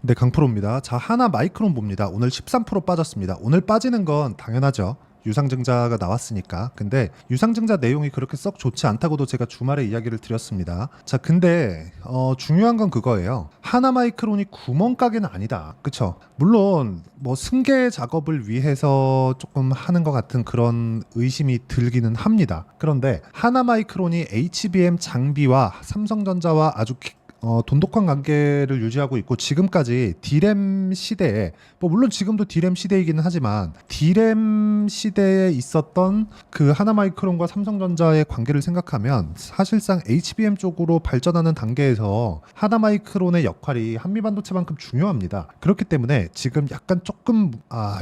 네, 강프로입니다. 자, 하나 마이크론 봅니다. 오늘 13% 빠졌습니다. 오늘 빠지는 건 당연하죠. 유상증자가 나왔으니까. 근데 유상증자 내용이 그렇게 썩 좋지 않다고도 제가 주말에 이야기를 드렸습니다. 자, 근데 중요한 건 그거예요. 하나 마이크론이 구멍가게는 아니다. 그쵸? 물론 뭐 승계 작업을 위해서 조금 하는 것 같은 그런 의심이 들기는 합니다. 그런데 하나 마이크론이 HBM 장비와 삼성전자와 아주 돈독한 관계를 유지하고 있고 지금까지 D램 시대에 뭐 물론 지금도 D램 시대이기는 하지만 D램 시대에 있었던 그 하나마이크론과 삼성전자의 관계를 생각하면 사실상 HBM 쪽으로 발전하는 단계에서 하나마이크론의 역할이 한미반도체만큼 중요합니다. 그렇기 때문에 지금 약간 조금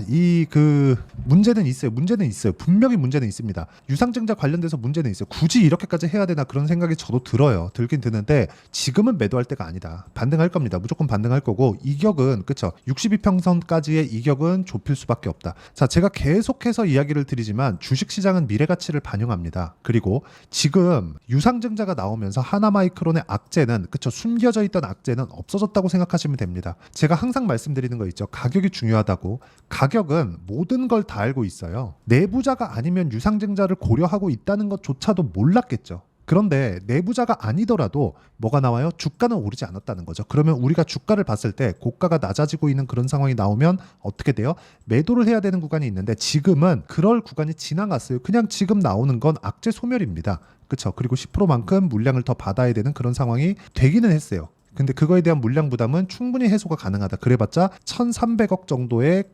이 그 문제는 있어요. 문제는 있어요. 분명히 문제는 있습니다. 유상증자 관련돼서 문제는 있어요. 굳이 이렇게까지 해야 되나 그런 생각이 저도 들어요. 들긴 드는데 지금은 매도할 때가 아니다. 반등할 겁니다. 무조건 반등할 거고 이격은 그쵸 62평선까지의 이격은 좁힐 수밖에 없다. 자, 제가 계속해서 이야기를 드리지만 주식시장은 미래가치를 반영합니다. 그리고 지금 유상증자가 나오면서 하나마이크론의 악재는 그쵸 숨겨져 있던 악재는 없어졌다고 생각하시면 됩니다. 제가 항상 말씀드리는 거 있죠. 가격이 중요하다고. 가격은 모든 걸 다 알고 있어요. 내부자가 아니면 유상증자를 고려하고 있다는 것조차도 몰랐겠죠. 그런데 내부자가 아니더라도 뭐가 나와요? 주가는 오르지 않았다는 거죠. 그러면 우리가 주가를 봤을 때 고가가 낮아지고 있는 그런 상황이 나오면 어떻게 돼요? 매도를 해야 되는 구간이 있는데 지금은 그럴 구간이 지나갔어요. 그냥 지금 나오는 건 악재 소멸입니다. 그렇죠? 그리고 10%만큼 물량을 더 받아야 되는 그런 상황이 되기는 했어요. 근데 그거에 대한 물량 부담은 충분히 해소가 가능하다. 그래봤자 1,300억 정도의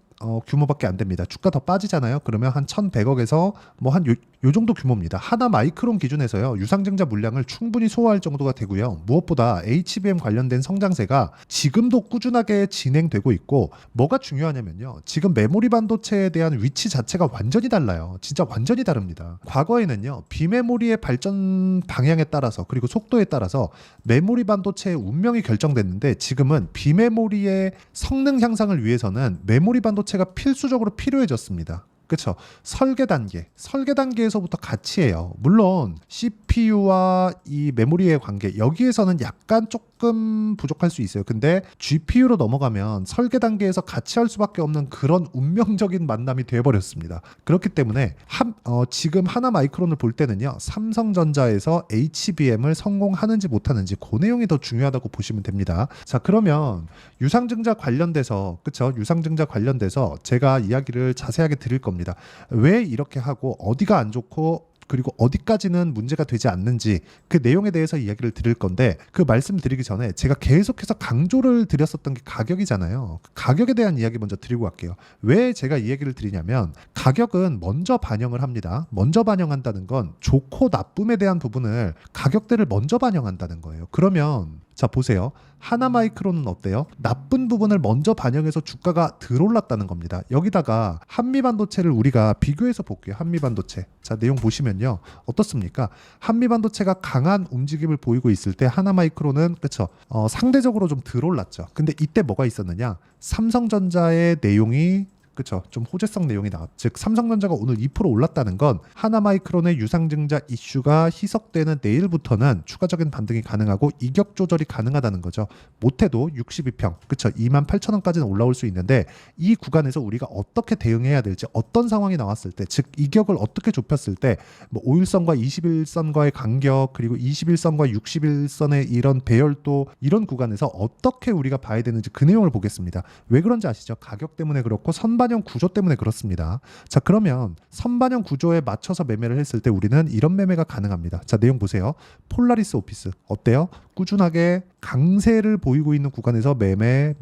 규모밖에 안 됩니다. 주가 더 빠지잖아요. 그러면 한 1,100억에서 뭐 한 요 정도 규모입니다. 하나 마이크론 기준에서요. 유상증자 물량을 충분히 소화할 정도가 되고요. 무엇보다 HBM 관련된 성장세가 지금도 꾸준하게 진행되고 있고 뭐가 중요하냐면요. 지금 메모리 반도체에 대한 위치 자체가 완전히 달라요. 진짜 완전히 다릅니다. 과거에는요. 비메모리의 발전 방향에 따라서 그리고 속도에 따라서 메모리 반도체의 운명이 결정됐는데 지금은 비메모리의 성능 향상을 위해서는 메모리 반도체가 필수적으로 필요해졌습니다. 그렇죠. 설계 단계에서부터 같이 해요. 물론 CPU와 이 메모리의 관계 여기에서는 약간 조금 부족할 수 있어요. 근데 GPU로 넘어가면 설계 단계에서 같이 할 수밖에 없는 그런 운명적인 만남이 돼버렸습니다. 그렇기 때문에 지금 하나 마이크론을 볼 때는요. 삼성전자에서 HBM을 성공하는지 못하는지 그 내용이 더 중요하다고 보시면 됩니다. 자, 그러면 유상증자 관련돼서 그렇죠. 유상증자 관련돼서 제가 이야기를 자세하게 드릴 겁니다. 왜 이렇게 하고 어디가 안 좋고 그리고 어디까지는 문제가 되지 않는지 그 내용에 대해서 이야기를 드릴 건데 그 말씀드리기 전에 제가 계속해서 강조를 드렸었던 게 가격이잖아요. 가격에 대한 이야기 먼저 드리고 갈게요. 왜 제가 이 얘기를 드리냐면 가격은 먼저 반영을 합니다. 먼저 반영한다는 건 좋고 나쁨에 대한 부분을 가격대를 먼저 반영한다는 거예요. 그러면 자 보세요. 하나마이크론은 어때요? 나쁜 부분을 먼저 반영해서 주가가 덜 올랐다는 겁니다. 여기다가 한미반도체를 우리가 비교해서 볼게요. 한미반도체. 자 내용 보시면요. 어떻습니까? 한미반도체가 강한 움직임을 보이고 있을 때 하나마이크론은 그쵸? 상대적으로 좀 덜 올랐죠. 근데 이때 뭐가 있었느냐? 삼성전자의 내용이 그렇죠. 좀 호재성 내용이 나왔. 즉 삼성전자가 오늘 2% 올랐다는 건 하나마이크론의 유상증자 이슈가 희석되는 내일부터는 추가적인 반등이 가능하고 이격 조절이 가능하다는 거죠. 못해도 62평, 그렇죠. 28,000원까지는 올라올 수 있는데 이 구간에서 우리가 어떻게 대응해야 될지 어떤 상황이 나왔을 때, 즉 이격을 어떻게 좁혔을 때, 뭐 5일선과 21선과의 간격 그리고 21선과 61선의 이런 배열도 이런 구간에서 어떻게 우리가 봐야 되는지 그 내용을 보겠습니다. 왜 그런지 아시죠? 가격 때문에 그렇고 선반영 구조 때문에 그렇습니다. 자 그러면 선반영 구조에 맞춰서 매매를 했을 때 우리는 이런 매매가 가능합니다. 자 내용 보세요. 폴라리스 오피스 어때요? 꾸준하게 강세를 보이고 있는 구간에서 매매.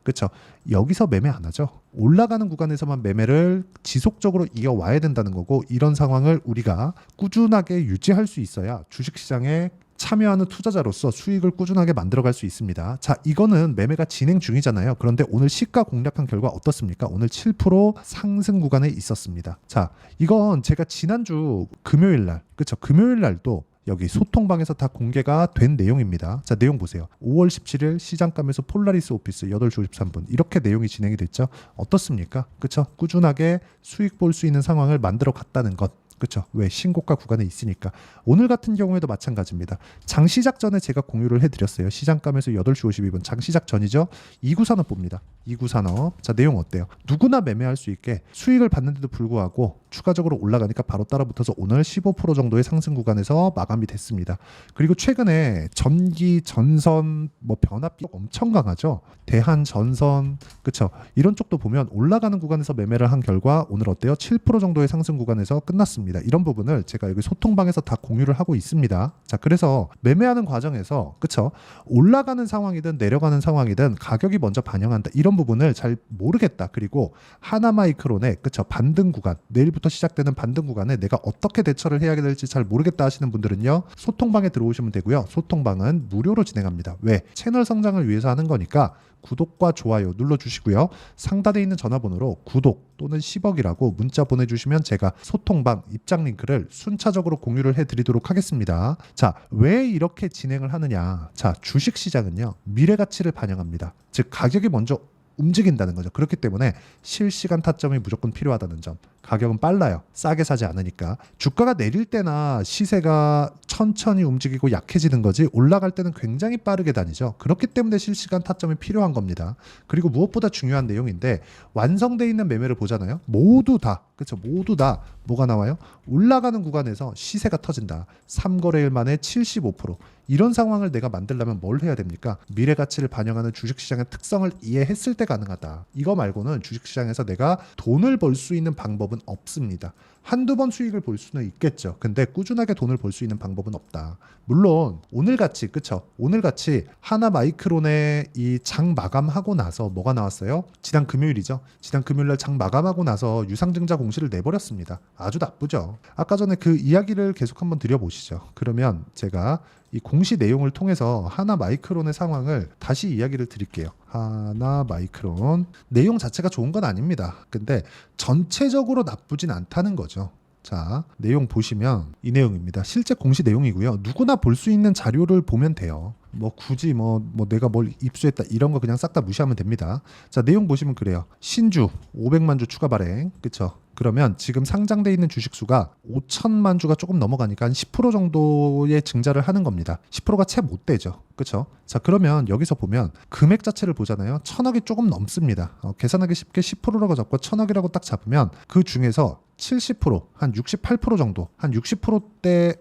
그렇죠. 여기서 매매 안 하죠. 올라가는 구간에서만 매매를 지속적으로 이어와야 된다는 거고 이런 상황을 우리가 꾸준하게 유지할 수 있어야 주식시장에 참여하는 투자자로서 수익을 꾸준하게 만들어갈 수 있습니다. 자, 이거는 매매가 진행 중이잖아요. 그런데 오늘 시가 공략한 결과 어떻습니까? 오늘 7% 상승 구간에 있었습니다. 자, 이건 제가 지난주 금요일 날, 그렇죠? 금요일 날도 여기 소통방에서 다 공개가 된 내용입니다. 자, 내용 보세요. 5월 17일 시장감에서 폴라리스 오피스 8시 53분 이렇게 내용이 진행이 됐죠. 어떻습니까? 그렇죠? 꾸준하게 수익 볼 수 있는 상황을 만들어 갔다는 것. 그렇죠. 왜? 신고가 구간에 있으니까. 오늘 같은 경우에도 마찬가지입니다. 장 시작 전에 제가 공유를 해드렸어요. 시장감에서 8시 52분 장 시작 전이죠. 2구 산업 봅니다. 2구 산업. 자, 내용 어때요? 누구나 매매할 수 있게 수익을 받는데도 불구하고 추가적으로 올라가니까 바로 따라붙어서 오늘 15% 정도의 상승 구간에서 마감이 됐습니다. 그리고 최근에 전기, 전선, 뭐 변압기 엄청 강하죠. 대한, 전선, 그쵸? 이런 쪽도 보면 올라가는 구간에서 매매를 한 결과 오늘 어때요? 7% 정도의 상승 구간에서 끝났습니다. 이런 부분을 제가 여기 소통방에서 다 공유를 하고 있습니다. 자, 그래서 매매하는 과정에서 그쵸? 올라가는 상황이든 내려가는 상황이든 가격이 먼저 반영한다. 이런 부분을 잘 모르겠다. 그리고 하나마이크론의 그쵸? 반등 구간, 내일부터 시작되는 반등 구간에 내가 어떻게 대처를 해야 될지 잘 모르겠다 하시는 분들은요. 소통방에 들어오시면 되고요. 소통방은 무료로 진행합니다. 왜? 채널 성장을 위해서 하는 거니까 구독과 좋아요 눌러주시고요. 상단에 있는 전화번호로 구독 또는 10억이라고 문자 보내주시면 제가 소통방 입장 링크를 순차적으로 공유를 해드리도록 하겠습니다. 자, 왜 이렇게 진행을 하느냐. 자, 주식시장은요. 미래가치를 반영합니다. 즉 가격이 먼저 움직인다는 거죠. 그렇기 때문에 실시간 타점이 무조건 필요하다는 점. 가격은 빨라요. 싸게 사지 않으니까. 주가가 내릴 때나 시세가 천천히 움직이고 약해지는 거지 올라갈 때는 굉장히 빠르게 다니죠. 그렇기 때문에 실시간 타점이 필요한 겁니다. 그리고 무엇보다 중요한 내용인데 완성되어 있는 매매를 보잖아요. 모두 다 그렇죠. 모두 다 뭐가 나와요? 올라가는 구간에서 시세가 터진다. 3거래일 만에 75%. 이런 상황을 내가 만들려면 뭘 해야 됩니까? 미래 가치를 반영하는 주식시장의 특성을 이해했을 때 가능하다. 이거 말고는 주식시장에서 내가 돈을 벌 수 있는 방법은 없습니다. 한두 번 수익을 볼 수는 있겠죠. 근데 꾸준하게 돈을 벌 수 있는 방법은 없다. 물론 오늘같이 그쵸? 오늘같이 하나마이크론의 이 장 마감하고 나서 뭐가 나왔어요? 지난 금요일이죠. 지난 금요일날 장 마감하고 나서 유상증자 공시를 내버렸습니다. 아주 나쁘죠. 아까 전에 그 이야기를 계속 한번 드려보시죠. 그러면 제가 이 공시 내용을 통해서 하나마이크론의 상황을 다시 이야기를 드릴게요. 하나마이크론 내용 자체가 좋은 건 아닙니다. 근데 전체적으로 나쁘진 않다는 거죠. 자, 내용 보시면 이 내용입니다. 실제 공시 내용이고요. 누구나 볼 수 있는 자료를 보면 돼요. 뭐 굳이 뭐 내가 뭘 입수했다 이런 거 그냥 싹 다 무시하면 됩니다. 자, 내용 보시면 그래요. 신주 500만 주 추가 발행. 그쵸? 그러면 지금 상장돼 있는 주식 수가 5천만 주가 조금 넘어가니까 한 10% 정도의 증자를 하는 겁니다. 10%가 채 못 되죠. 그렇죠? 자, 그러면 여기서 보면 금액 자체를 보잖아요. 1,000억이 조금 넘습니다. 계산하기 쉽게 10%라고 잡고 1,000억이라고 딱 잡으면 그 중에서 70%, 한 68% 정도, 한 60%대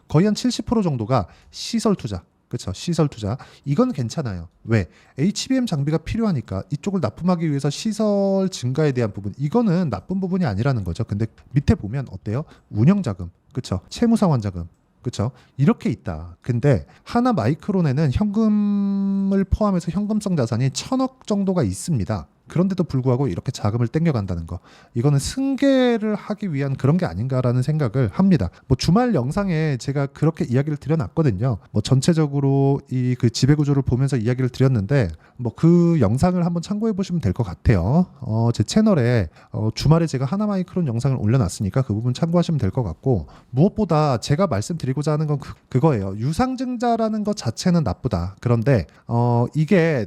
거의 한 70% 정도가 시설 투자. 그렇죠. 시설 투자. 이건 괜찮아요. 왜? HBM 장비가 필요하니까 이쪽을 납품하기 위해서 시설 증가에 대한 부분. 이거는 나쁜 부분이 아니라는 거죠. 근데 밑에 보면 어때요? 운영자금. 그렇죠. 채무상환자금. 그렇죠. 이렇게 있다. 근데 하나 마이크론에는 현금을 포함해서 현금성 자산이 1,000억 정도가 있습니다. 그런데도 불구하고 이렇게 자금을 땡겨간다는 거, 이거는 승계를 하기 위한 그런 게 아닌가라는 생각을 합니다. 뭐 주말 영상에 제가 그렇게 이야기를 드려놨거든요. 뭐 전체적으로 이 그 지배 구조를 보면서 이야기를 드렸는데 뭐 그 영상을 한번 참고해 보시면 될 것 같아요. 제 채널에 주말에 제가 하나마이크론 영상을 올려놨으니까 그 부분 참고하시면 될 것 같고, 무엇보다 제가 말씀드리고자 하는 건 그거예요. 유상증자라는 것 자체는 나쁘다. 그런데 이게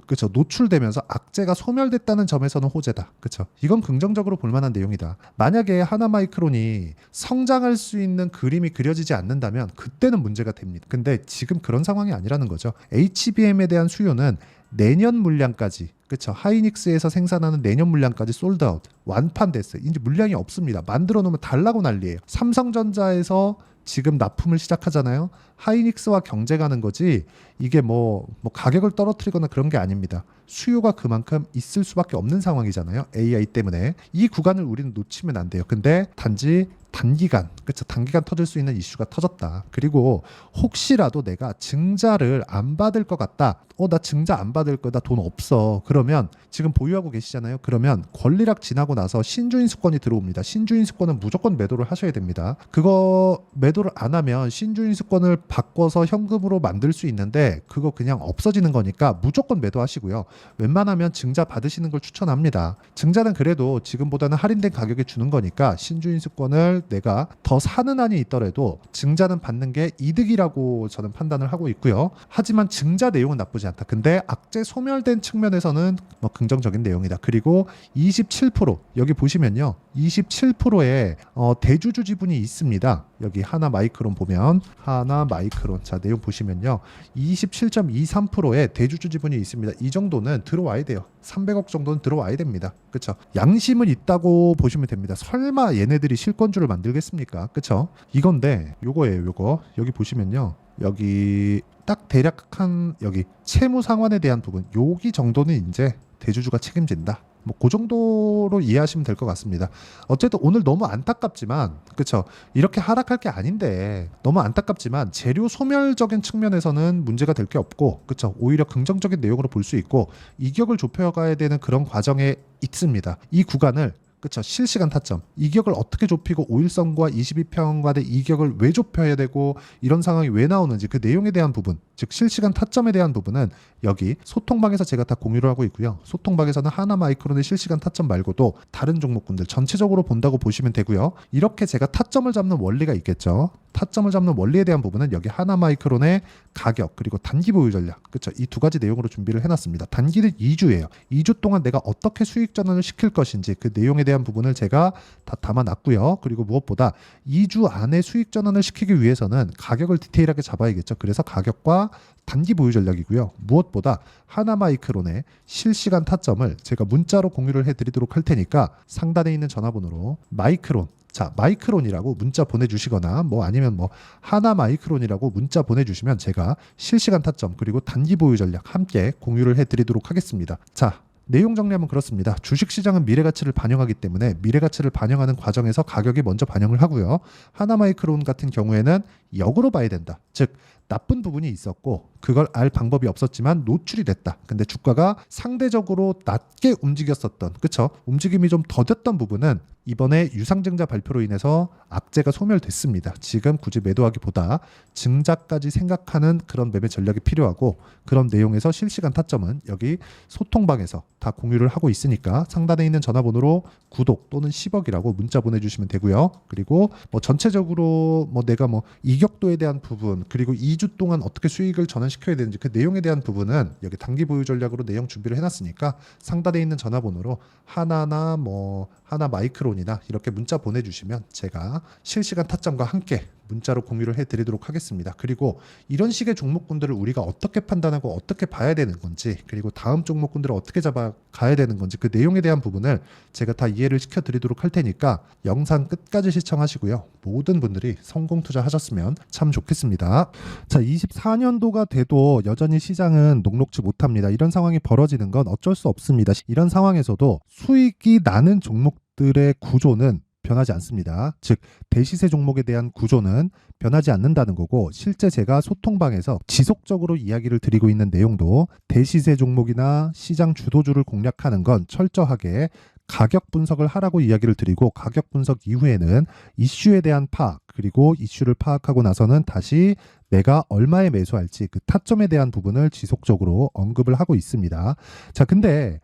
그렇죠. 노출되면서 악재가 소멸됐다는 점에서는 호재다. 그렇죠. 이건 긍정적으로 볼 만한 내용이다. 만약에 하나마이크론이 성장할 수 있는 그림이 그려지지 않는다면 그때는 문제가 됩니다. 근데 지금 그런 상황이 아니라는 거죠. HBM에 대한 수요는 내년 물량까지, 그렇죠. 하이닉스에서 생산하는 내년 물량까지 솔드아웃, 완판됐어요. 이제 물량이 없습니다. 만들어 놓으면 달라고 난리예요. 삼성전자에서 지금 납품을 시작하잖아요. 하이닉스와 경쟁하는 거지 이게 뭐 가격을 떨어뜨리거나 그런 게 아닙니다. 수요가 그만큼 있을 수밖에 없는 상황이잖아요. AI 때문에. 이 구간을 우리는 놓치면 안 돼요. 근데 단지 단기간, 그렇죠. 단기간 터질 수 있는 이슈가 터졌다. 그리고 혹시라도 내가 증자를 안 받을 것 같다. 나 증자 안 받을 거다. 돈 없어. 그러면 지금 보유하고 계시잖아요. 그러면 권리락 지나고 나서 신주인수권이 들어옵니다. 신주인수권은 무조건 매도를 하셔야 됩니다. 그거 매도를 안 하면 신주인수권을 바꿔서 현금으로 만들 수 있는데 그거 그냥 없어지는 거니까 무조건 매도하시고요. 웬만하면 증자 받으시는 걸 추천합니다. 증자는 그래도 지금보다는 할인된 가격에 주는 거니까 신주인수권을 내가 더 사는 한이 있더라도 증자는 받는 게 이득이라고 저는 판단을 하고 있고요. 하지만 증자 내용은 나쁘지 않다. 근데 악재 소멸된 측면에서는 뭐 긍정적인 내용이다. 그리고 27% 여기 보시면요. 27%의 대주주 지분이 있습니다. 여기 하나마이크론 보면 하나마이크론 자 내용 보시면요. 27.23%의 대주주 지분이 있습니다. 이 정도는 들어와야 돼요. 300억 정도는 들어와야 됩니다. 그쵸? 양심은 있다고 보시면 됩니다. 설마 얘네들이 실권주를 만들겠습니까? 그쵸? 이건데 요거예요. 요거 여기 보시면요. 여기 딱 대략 한 여기 채무 상환에 대한 부분 여기 정도는 이제 대주주가 책임진다. 뭐 그 정도로 이해하시면 될 것 같습니다. 어쨌든 오늘 너무 안타깝지만 그쵸 이렇게 하락할 게 아닌데 너무 안타깝지만 재료 소멸적인 측면에서는 문제가 될 게 없고 그쵸 오히려 긍정적인 내용으로 볼 수 있고 이격을 좁혀가야 되는 그런 과정에 있습니다. 이 구간을 그쵸 실시간 타점 이격을 어떻게 좁히고 5일선과 22평 간의 이격을 왜 좁혀야 되고 이런 상황이 왜 나오는지 그 내용에 대한 부분 즉 실시간 타점에 대한 부분은 여기 소통방에서 제가 다 공유를 하고 있고요. 소통방에서는 하나마이크론의 실시간 타점 말고도 다른 종목군들 전체적으로 본다고 보시면 되고요. 이렇게 제가 타점을 잡는 원리가 있겠죠. 타점을 잡는 원리에 대한 부분은 여기 하나마이크론의 가격 그리고 단기 보유 전략 그렇죠. 이 두 가지 내용으로 준비를 해놨습니다. 단기는 2주예요. 2주 동안 내가 어떻게 수익 전환을 시킬 것인지 그 내용에 대한 부분을 제가 다 담아놨고요. 그리고 무엇보다 2주 안에 수익 전환을 시키기 위해서는 가격을 디테일하게 잡아야겠죠. 그래서 가격과 단기 보유 전략이고요. 무엇보다 하나마이크론의 실시간 타점을 제가 문자로 공유를 해드리도록 할 테니까 상단에 있는 전화번호로 마이크론 자 마이크론이라고 문자 보내주시거나 뭐 아니면 뭐 하나마이크론이라고 문자 보내주시면 제가 실시간 타점 그리고 단기 보유 전략 함께 공유를 해드리도록 하겠습니다. 자 내용 정리하면 그렇습니다. 주식시장은 미래가치를 반영하기 때문에 미래가치를 반영하는 과정에서 가격이 먼저 반영을 하고요. 하나마이크론 같은 경우에는 역으로 봐야 된다. 즉 나쁜 부분이 있었고 그걸 알 방법이 없었지만 노출이 됐다. 근데 주가가 상대적으로 낮게 움직였었던 그쵸? 움직임이 좀 더뎠던 부분은 이번에 유상증자 발표로 인해서 악재가 소멸됐습니다. 지금 굳이 매도하기보다 증자까지 생각하는 그런 매매 전략이 필요하고 그런 내용에서 실시간 타점은 여기 소통방에서 다 공유를 하고 있으니까 상단에 있는 전화번호로 구독 또는 10억이라고 문자 보내주시면 되고요. 그리고 뭐 전체적으로 뭐 내가 뭐 이격도에 대한 부분 그리고 2주 동안 어떻게 수익을 전환시켜야 되는지 그 내용에 대한 부분은 여기 단기 보유 전략으로 내용 준비를 해놨으니까 상단에 있는 전화번호로 하나나 뭐 하나 마이크론이나 이렇게 문자 보내주시면 제가 실시간 타점과 함께 문자로 공유를 해드리도록 하겠습니다. 그리고 이런 식의 종목군들을 우리가 어떻게 판단하고 어떻게 봐야 되는 건지 그리고 다음 종목군들을 어떻게 잡아가야 되는 건지 그 내용에 대한 부분을 제가 다 이해를 시켜드리도록 할 테니까 영상 끝까지 시청하시고요. 모든 분들이 성공 투자하셨으면 참 좋겠습니다. 자, 24년도가 돼도 여전히 시장은 녹록지 못합니다. 이런 상황이 벌어지는 건 어쩔 수 없습니다. 이런 상황에서도 수익이 나는 종목들의 구조는 변하지 않습니다. 즉 대시세 종목에 대한 구조는 변하지 않는다는 거고 실제 제가 소통방에서 지속적으로 이야기를 드리고 있는 내용도 대시세 종목이나 시장 주도주를 공략하는 건 철저하게 가격 분석을 하라고 이야기를 드리고 가격 분석 이후에는 이슈에 대한 파악 그리고 이슈를 파악하고 나서는 다시 내가 얼마에 매수할지 그 타점에 대한 부분을 지속적으로 언급을 하고 있습니다. 자, 근데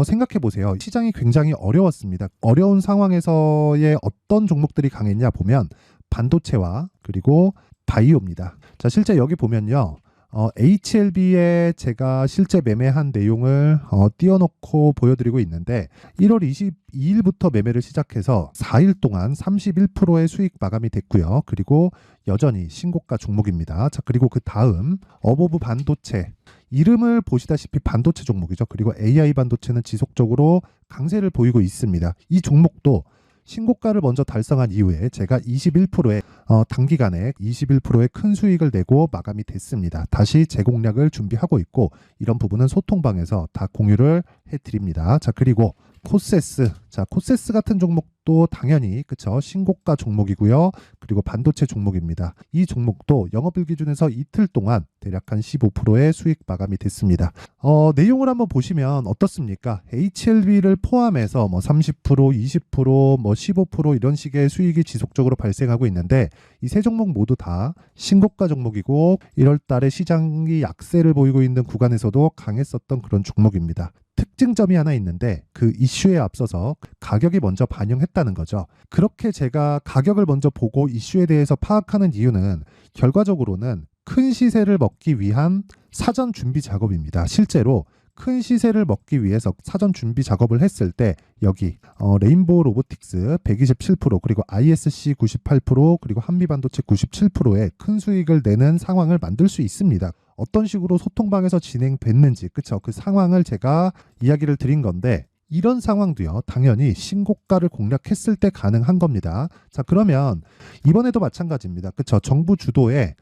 생각해 보세요. 시장이 굉장히 어려웠습니다. 어려운 상황에서의 어떤 종목들이 강했냐 보면 반도체와 그리고 바이오입니다. 자, 실제 여기 보면요. HLB에 제가 실제 매매한 내용을 띄워놓고 보여드리고 있는데 1월 22일부터 매매를 시작해서 4일 동안 31%의 수익 마감이 됐고요. 그리고 여전히 신고가 종목입니다. 자, 그리고 그 다음 어보브 반도체 이름을 보시다시피 반도체 종목이죠. 그리고 AI 반도체는 지속적으로 강세를 보이고 있습니다. 이 종목도 신고가를 먼저 달성한 이후에 제가 21%의 단기간에 21%의 큰 수익을 내고 마감이 됐습니다. 다시 재공략을 준비하고 있고 이런 부분은 소통방에서 다 공유를 해드립니다. 자, 그리고 코세스. 자, 코세스 같은 종목도 당연히 그쵸 신고가 종목이고요. 그리고 반도체 종목입니다. 이 종목도 영업일 기준에서 이틀 동안 대략 한 15%의 수익 마감이 됐습니다. 내용을 한번 보시면 어떻습니까? HLB를 포함해서 뭐 30%, 20%, 뭐 15% 이런 식의 수익이 지속적으로 발생하고 있는데 이 세 종목 모두 다 신고가 종목이고 1월 달에 시장이 약세를 보이고 있는 구간에서도 강했었던 그런 종목입니다. 특징점이 하나 있는데 그 이슈에 앞서서 가격이 먼저 반영했다는 거죠. 그렇게 제가 가격을 먼저 보고 이슈에 대해서 파악하는 이유는 결과적으로는 큰 시세를 먹기 위한 사전 준비 작업입니다. 실제로 큰 시세를 먹기 위해서 사전 준비 작업을 했을 때 여기 레인보우 로보틱스 127% 그리고 ISC 98% 그리고 한미반도체 97%의 큰 수익을 내는 상황을 만들 수 있습니다. 어떤 식으로 소통방에서 진행됐는지 그쵸? 그 상황을 제가 이야기를 드린 건데 이런 상황도요 당연히 신고가를 공략했을 때 가능한 겁니다. 자 그러면 이번에도 마찬가지입니다. 그쵸? 정부 주도의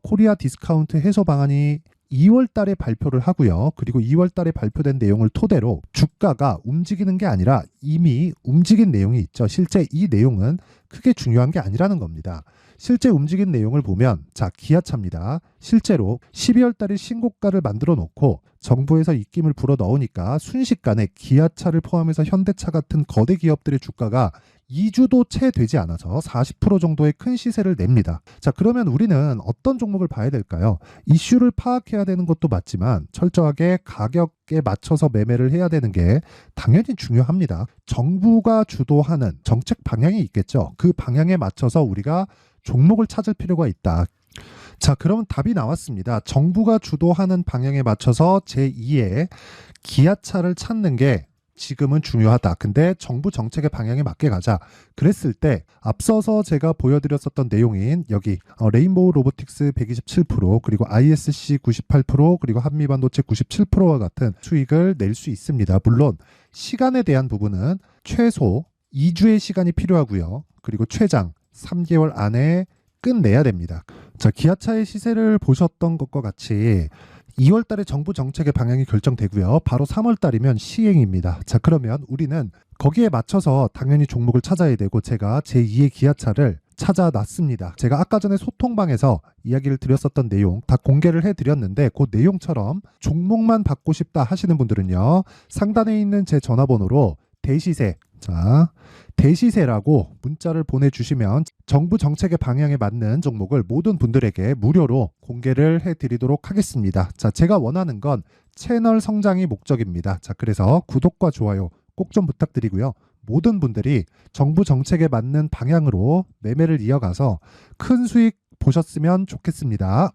코리아 디스카운트 해소 방안이 2월 달에 발표를 하고요. 그리고 2월 달에 발표된 내용을 토대로 주가가 움직이는 게 아니라 이미 움직인 내용이 있죠. 실제 이 내용은 크게 중요한 게 아니라는 겁니다. 실제 움직인 내용을 보면 자 기아차입니다. 실제로 12월 달에 신고가를 만들어 놓고 정부에서 입김을 불어 넣으니까 순식간에 기아차를 포함해서 현대차 같은 거대 기업들의 주가가 2주도 채 되지 않아서 40% 정도의 큰 시세를 냅니다. 자, 그러면 우리는 어떤 종목을 봐야 될까요? 이슈를 파악해야 되는 것도 맞지만 철저하게 가격에 맞춰서 매매를 해야 되는 게 당연히 중요합니다. 정부가 주도하는 정책 방향이 있겠죠. 그 방향에 맞춰서 우리가 종목을 찾을 필요가 있다. 자, 그러면 답이 나왔습니다. 정부가 주도하는 방향에 맞춰서 제2의 기아차를 찾는 게 지금은 중요하다. 근데 정부 정책의 방향에 맞게 가자. 그랬을 때 앞서서 제가 보여드렸었던 내용인 여기 레인보우 로보틱스 127% 그리고 ISC 98% 그리고 한미반도체 97%와 같은 수익을 낼 수 있습니다. 물론 시간에 대한 부분은 최소 2주의 시간이 필요하고요. 그리고 최장 3개월 안에 끝내야 됩니다. 자, 기아차의 시세를 보셨던 것과 같이 2월 달에 정부 정책의 방향이 결정되고요. 바로 3월 달이면 시행입니다. 자, 그러면 우리는 거기에 맞춰서 당연히 종목을 찾아야 되고 제가 제2의 기아차를 찾아놨습니다. 제가 아까 전에 소통방에서 이야기를 드렸었던 내용 다 공개를 해드렸는데 그 내용처럼 종목만 받고 싶다 하시는 분들은요. 상단에 있는 제 전화번호로 대시세 자 대시세라고 문자를 보내주시면 정부 정책의 방향에 맞는 종목을 모든 분들에게 무료로 공개를 해드리도록 하겠습니다. 자, 제가 원하는 건 채널 성장이 목적입니다. 자, 그래서 구독과 좋아요 꼭 좀 부탁드리고요. 모든 분들이 정부 정책에 맞는 방향으로 매매를 이어가서 큰 수익 보셨으면 좋겠습니다.